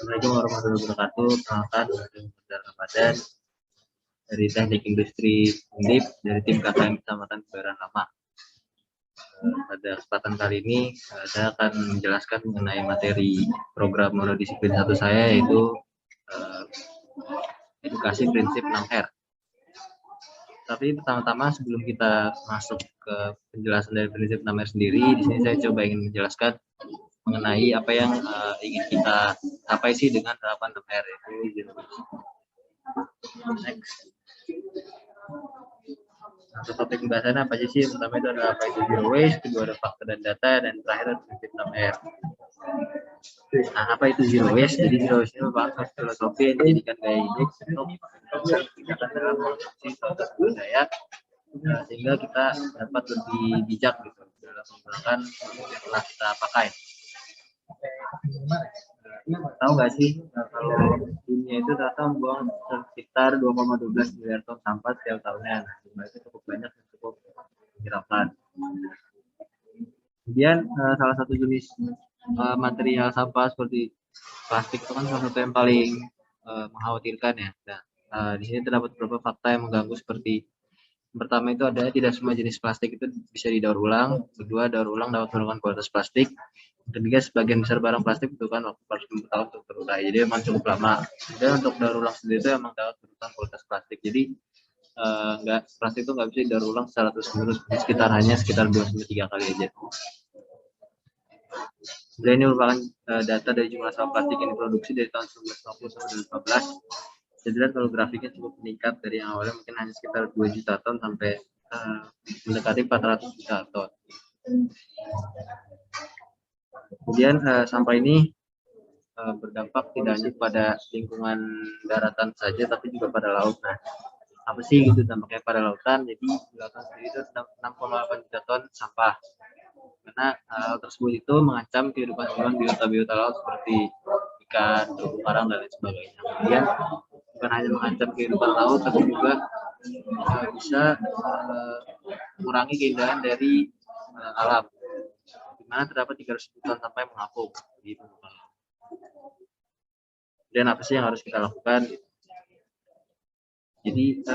Assalamualaikum warahmatullahi wabarakatuh. Perkenalkan, saya Ramadan dari Teknik Industri Undip dari tim KKM Kecamatan Kebayoran Lama. Pada kesempatan kali ini saya akan menjelaskan mengenai materi program monodisiplin satu saya, yaitu edukasi prinsip 6R. Tapi pertama-tama sebelum kita masuk ke penjelasan dari prinsip 6R sendiri, di sini saya coba ingin menjelaskan mengenai apa yang ingin kita capai sih dengan penerapan 6R, yaitu next. Untuk topik pembahasannya apa sih? Pertama itu adalah apa itu zero waste, kedua ada fakta dan data, dan terakhir ada prinsip 6R. Nah, apa itu zero waste? Jadi zero waste ini merupakan filosofi yang dijadikan gaya hidup untuk kebijakan dalam konsumsi suatu budaya, sehingga kita dapat lebih bijak gitu dalam menggunakan yang telah kita pakai. Tahu nggak sih kalau dunia itu ternyata membuang sekitar 2,12 miliar ton sampah setiap tahunnya. Nah, itu cukup banyak dan cukup menyeramkan. Kemudian salah satu jenis material sampah seperti plastik itu kan salah satu yang paling mengkhawatirkan ya. Nah, di sini terdapat beberapa fakta yang mengganggu seperti pertama itu ada tidak semua jenis plastik itu bisa didaur ulang. Kedua, daur ulang dapat menurunkan kualitas plastik. Ketiga, sebagian besar barang plastik butuhkan waktu 40 tahun untuk terurai, jadi memang cukup lama. Dan untuk daur ulang sendiri itu memang dapat menurunkan kualitas plastik. Jadi plastik itu nggak bisa didaur ulang secara terus-menerus, sekitar 2-3 kali aja. Dan ini merupakan data dari jumlah sampah plastik yang diproduksi dari tahun 1950 sampai 2015. Jadi kalau grafiknya cukup meningkat dari yang awalnya mungkin hanya sekitar 2 juta ton sampai mendekati 400 juta ton. Kemudian sampah ini berdampak tidak hanya pada lingkungan daratan saja, tapi juga pada laut. Nah, apa sih gitu dampaknya pada lautan? Jadi di lautan sendiri itu 6,8 juta ton sampah. Karena hal tersebut itu mengancam kehidupan hewan biota laut seperti ikan, terumbu karang, dan lain sebagainya. Kemudian bukan hanya mengancam kehidupan laut, tapi juga bisa mengurangi keindahan dari alam, di mana terdapat 300 ton sampai mengapung di permukaan laut. Dan apa sih yang harus kita lakukan? Jadi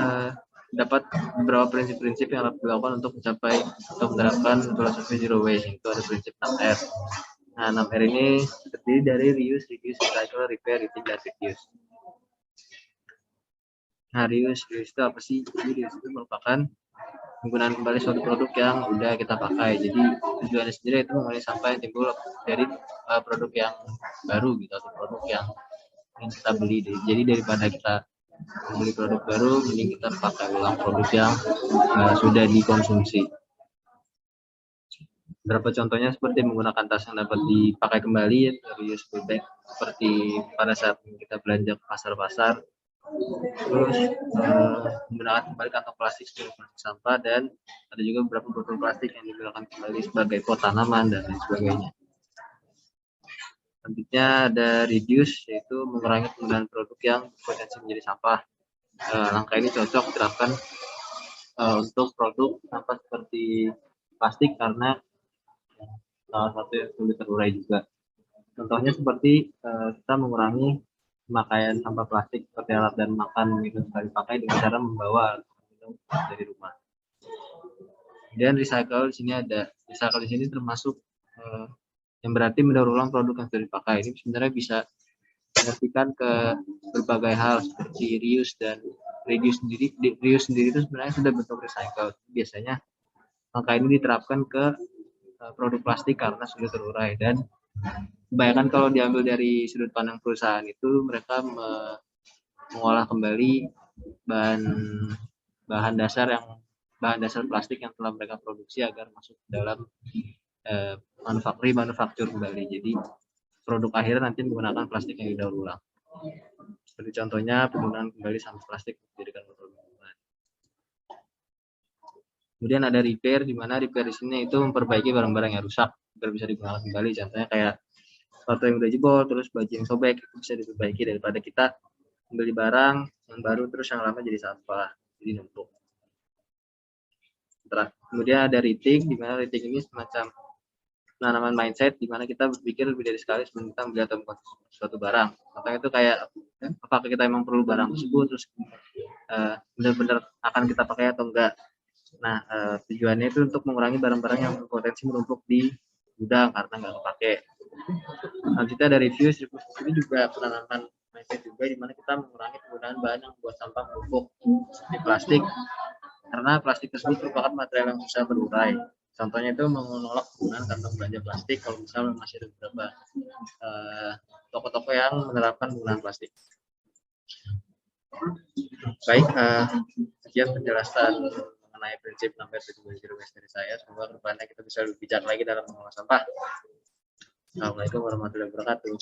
dapat beberapa prinsip-prinsip yang harus dilakukan untuk mencapai atau menerapkan filosofi zero waste, itu ada prinsip 6R. Nah, 6R ini terdiri dari reuse, reduce, recycle, repair, repeat, dan reduce. Nah, reuse itu apa sih? Jadi reuse itu merupakan penggunaan kembali suatu produk yang udah kita pakai. Jadi tujuannya sendiri itu mengurangi sampah yang timbul dari produk yang baru gitu, atau produk yang ingin kita beli. Jadi daripada kita membeli produk baru, mending kita pakai ulang produk yang sudah dikonsumsi. Beberapa contohnya seperti menggunakan tas yang dapat dipakai kembali, reusable bag, seperti pada saat kita belanja ke pasar-pasar. Terus menggunakan kembali kantong plastik sebagai plastik sampah, dan ada juga beberapa botol plastik yang digunakan kembali sebagai pot tanaman dan lain sebagainya. Selanjutnya ada reduce, yaitu mengurangi penggunaan produk yang potensi menjadi sampah. Langkah ini cocok diterapkan untuk produk sampah seperti plastik karena salah satu yang sulit terurai juga. Contohnya seperti kita mengurangi pemakaian sampah plastik seperti alat dan makan minum sekali pakai dengan cara membawa minum dari rumah. Kemudian recycle, di sini ada recycle, di sini termasuk yang berarti mendaur ulang produk yang sudah dipakai. Ini sebenarnya bisa diartikan ke berbagai hal seperti reuse dan reduce sendiri. Reuse sendiri itu sebenarnya sudah bentuk recycle. Biasanya langkah ini diterapkan ke produk plastik karena sudah terurai, dan kebanyakan kalau diambil dari sudut pandang perusahaan itu mereka mengolah kembali bahan dasar plastik yang telah mereka produksi agar masuk dalam manufaktur kembali. Jadi produk akhirnya nanti menggunakan plastik yang didaur ulang. Seperti contohnya penggunaan kembali sampah plastik dijadikan botol minuman. Kemudian ada repair, di mana repair di sini itu memperbaiki barang-barang yang rusak agar bisa digunakan kembali. Contohnya kayak sepatu yang udah jebol, terus baju yang sobek, itu bisa diperbaiki daripada kita membeli barang yang baru terus yang lama jadi sampah, jadi numpuk. Kemudian ada retake, di mana retake ini semacam penanaman mindset di mana kita berpikir lebih dari sekali sebelum kita melihat atau mengkonsumsi suatu barang. Contohnya itu kayak apakah kita memang perlu barang tersebut, terus benar-benar akan kita pakai atau enggak. Nah, tujuannya itu untuk mengurangi barang-barang yang berpotensi menumpuk di gudang karena nggak kepake. Selanjutnya ada review, ini juga penanaman mindset juga di mana kita mengurangi penggunaan bahan yang membuat sampah menumpuk di plastik karena plastik tersebut merupakan material yang susah berurai. Contohnya itu menolak penggunaan kantong belanja plastik kalau misalnya masih ada beberapa toko-toko yang menerapkan penggunaan plastik. Baik, sekian penjelasan mengenai prinsip 6 zero waste dari saya. Semoga kedepannya kita bisa lebih bijak lagi dalam mengelola sampah. Assalamualaikum warahmatullahi wabarakatuh.